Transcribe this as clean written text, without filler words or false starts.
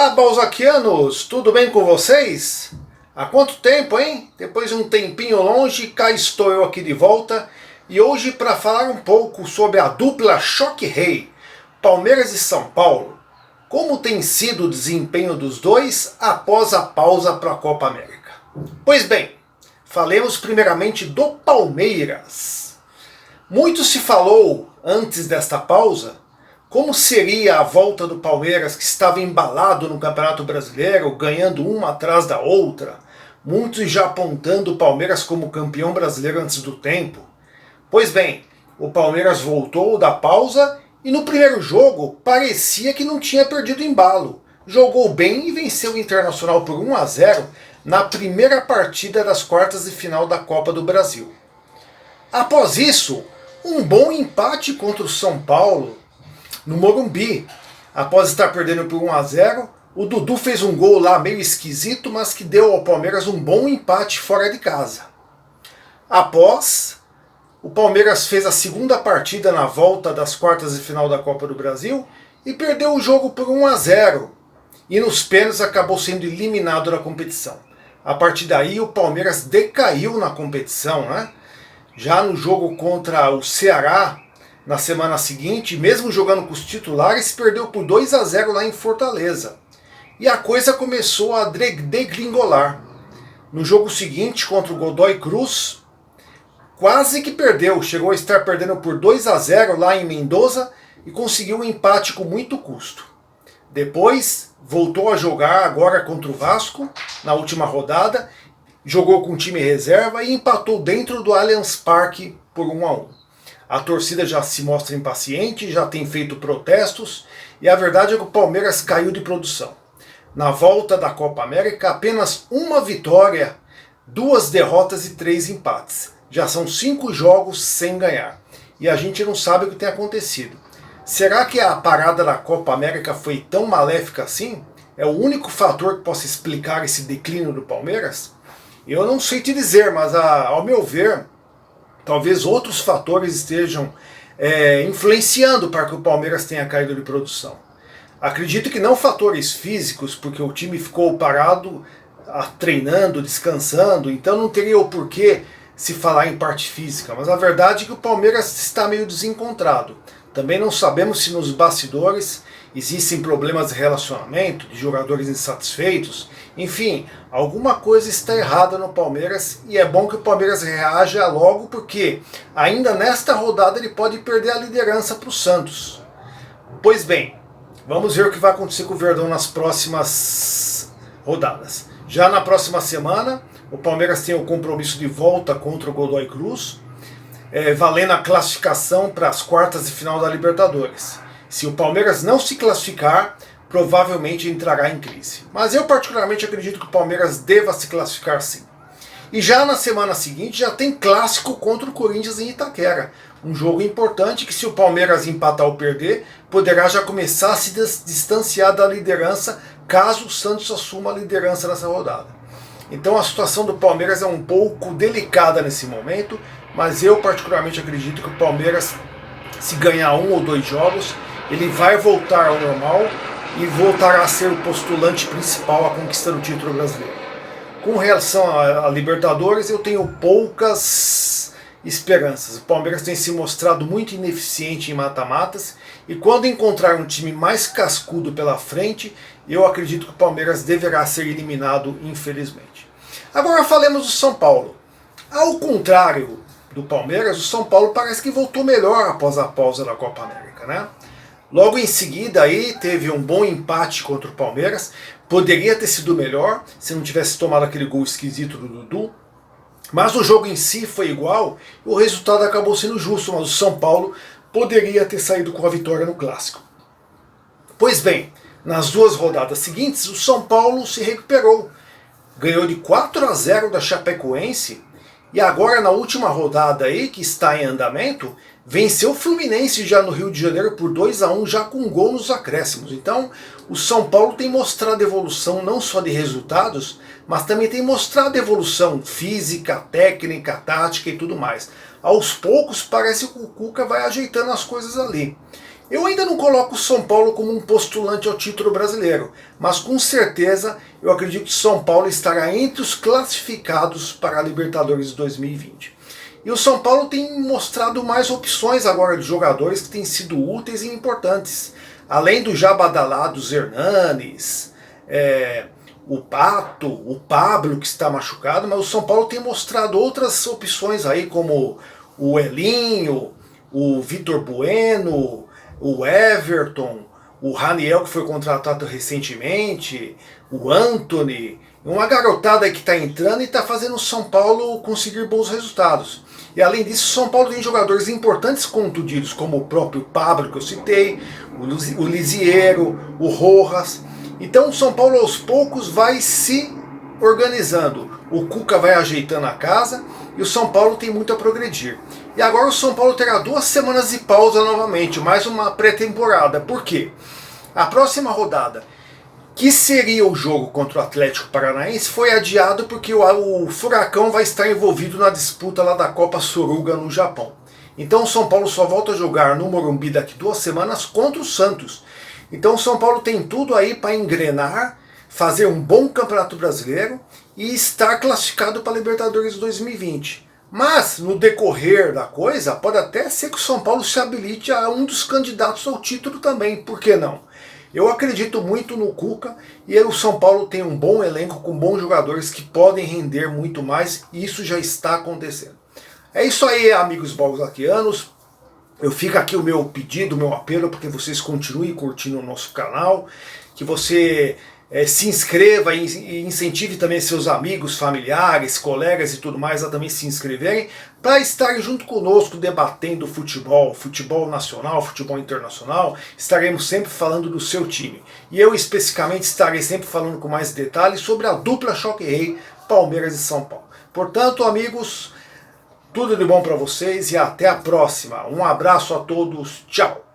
Olá, balzaquianos! Tudo bem com vocês? Há quanto tempo, hein? Depois de um tempinho longe, cá estou eu aqui de volta e hoje para falar um pouco sobre a dupla Choque Rei, Palmeiras e São Paulo. Como tem sido o desempenho dos dois após a pausa para a Copa América? Pois bem, falemos primeiramente do Palmeiras. Muito se falou antes desta pausa como seria a volta do Palmeiras, que estava embalado no Campeonato Brasileiro, ganhando uma atrás da outra, muitos já apontando o Palmeiras como campeão brasileiro antes do tempo. Pois bem, o Palmeiras voltou da pausa e no primeiro jogo parecia que não tinha perdido embalo. Jogou bem e venceu o Internacional por 1-0 na primeira partida das quartas de final da Copa do Brasil. Após isso, um bom empate contra o São Paulo no Morumbi. Após estar perdendo por 1-0, o Dudu fez um gol lá meio esquisito, mas que deu ao Palmeiras um bom empate fora de casa. Após, o Palmeiras fez a segunda partida na volta das quartas de final da Copa do Brasil e perdeu o jogo por 1-0. E nos pênaltis acabou sendo eliminado da competição. A partir daí o Palmeiras decaiu na competição, né? Já no jogo contra o Ceará, na semana seguinte, mesmo jogando com os titulares, perdeu por 2-0 lá em Fortaleza. E a coisa começou a degringolar. No jogo seguinte, contra o Godoy Cruz, quase que perdeu. Chegou a estar perdendo por 2-0 lá em Mendoza e conseguiu um empate com muito custo. Depois, voltou a jogar agora contra o Vasco, na última rodada, jogou com time reserva e empatou dentro do Allianz Parque por 1-1. A torcida já se mostra impaciente, já tem feito protestos e a verdade é que o Palmeiras caiu de produção. Na volta da Copa América, apenas uma vitória, 2 derrotas e 3 empates. Já são 5 jogos sem ganhar. E a gente não sabe o que tem acontecido. Será que a parada da Copa América foi tão maléfica assim? É o único fator que possa explicar esse declínio do Palmeiras? Eu não sei te dizer, mas ao meu ver, talvez outros fatores estejam influenciando para que o Palmeiras tenha caído de produção. Acredito que não fatores físicos, porque o time ficou parado, treinando, descansando, então não teria o porquê se falar em parte física. Mas a verdade é que o Palmeiras está meio desencontrado. Também não sabemos se nos bastidores existem problemas de relacionamento, de jogadores insatisfeitos. Enfim, alguma coisa está errada no Palmeiras e é bom que o Palmeiras reaja logo porque ainda nesta rodada ele pode perder a liderança para o Santos. Pois bem, vamos ver o que vai acontecer com o Verdão nas próximas rodadas. Já na próxima semana, o Palmeiras tem o compromisso de volta contra o Godoy Cruz, valendo a classificação para as quartas de final da Libertadores. Se o Palmeiras não se classificar, provavelmente entrará em crise. Mas eu particularmente acredito que o Palmeiras deva se classificar sim. E já na semana seguinte já tem clássico contra o Corinthians em Itaquera. Um jogo importante que se o Palmeiras empatar ou perder, poderá já começar a se distanciar da liderança caso o Santos assuma a liderança nessa rodada. Então a situação do Palmeiras é um pouco delicada nesse momento, mas eu particularmente acredito que o Palmeiras, se ganhar 1 ou 2 jogos, ele vai voltar ao normal e voltará a ser o postulante principal a conquistar o título brasileiro. Com relação a Libertadores, eu tenho poucas esperanças. O Palmeiras tem se mostrado muito ineficiente em mata-matas e quando encontrar um time mais cascudo pela frente, eu acredito que o Palmeiras deverá ser eliminado, infelizmente. Agora falemos do São Paulo. Ao contrário do Palmeiras, o São Paulo parece que voltou melhor após a pausa da Copa América, né? Logo em seguida aí teve um bom empate contra o Palmeiras. Poderia ter sido melhor se não tivesse tomado aquele gol esquisito do Dudu. Mas o jogo em si foi igual e o resultado acabou sendo justo. Mas o São Paulo poderia ter saído com a vitória no Clássico. Pois bem, nas 2 rodadas seguintes o São Paulo se recuperou. Ganhou de 4-0 da Chapecoense. E agora na última rodada aí, que está em andamento, venceu o Fluminense já no Rio de Janeiro por 2-1, já com um gol nos acréscimos. Então o São Paulo tem mostrado evolução não só de resultados, mas também tem mostrado evolução física, técnica, tática e tudo mais. Aos poucos parece que o Cuca vai ajeitando as coisas ali. Eu ainda não coloco o São Paulo como um postulante ao título brasileiro, mas com certeza eu acredito que São Paulo estará entre os classificados para a Libertadores 2020. E o São Paulo tem mostrado mais opções agora de jogadores que têm sido úteis e importantes. Além do já badalado Hernanes, o Pato, o Pablo que está machucado, mas o São Paulo tem mostrado outras opções aí, como o Elinho, o Vitor Bueno, o Everton, o Raniel que foi contratado recentemente, o Anthony, uma garotada que está entrando e está fazendo o São Paulo conseguir bons resultados. E além disso, o São Paulo tem jogadores importantes contundidos, como o próprio Pablo que eu citei, o Lisiero, o Rojas. Então o São Paulo aos poucos vai se organizando. O Cuca vai ajeitando a casa e o São Paulo tem muito a progredir. E agora o São Paulo terá 2 semanas de pausa novamente, mais uma pré-temporada. Por quê? A próxima rodada, que seria o jogo contra o Atlético Paranaense, foi adiado porque o Furacão vai estar envolvido na disputa lá da Copa Suruga no Japão. Então o São Paulo só volta a jogar no Morumbi daqui 2 semanas contra o Santos. Então o São Paulo tem tudo aí para engrenar, fazer um bom Campeonato Brasileiro e estar classificado para a Libertadores 2020. Mas, no decorrer da coisa, pode até ser que o São Paulo se habilite a um dos candidatos ao título também, por que não? Eu acredito muito no Cuca e o São Paulo tem um bom elenco com bons jogadores que podem render muito mais e isso já está acontecendo. É isso aí, amigos balzaquianos. Eu fico aqui o meu pedido, o meu apelo para que vocês continuem curtindo o nosso canal, que você se inscreva e incentive também seus amigos, familiares, colegas e tudo mais a também se inscreverem para estarem junto conosco debatendo futebol, futebol nacional, futebol internacional. Estaremos sempre falando do seu time. E eu especificamente estarei sempre falando com mais detalhes sobre a dupla Choque Rei, Palmeiras e São Paulo. Portanto, amigos, tudo de bom para vocês e até a próxima. Um abraço a todos, tchau!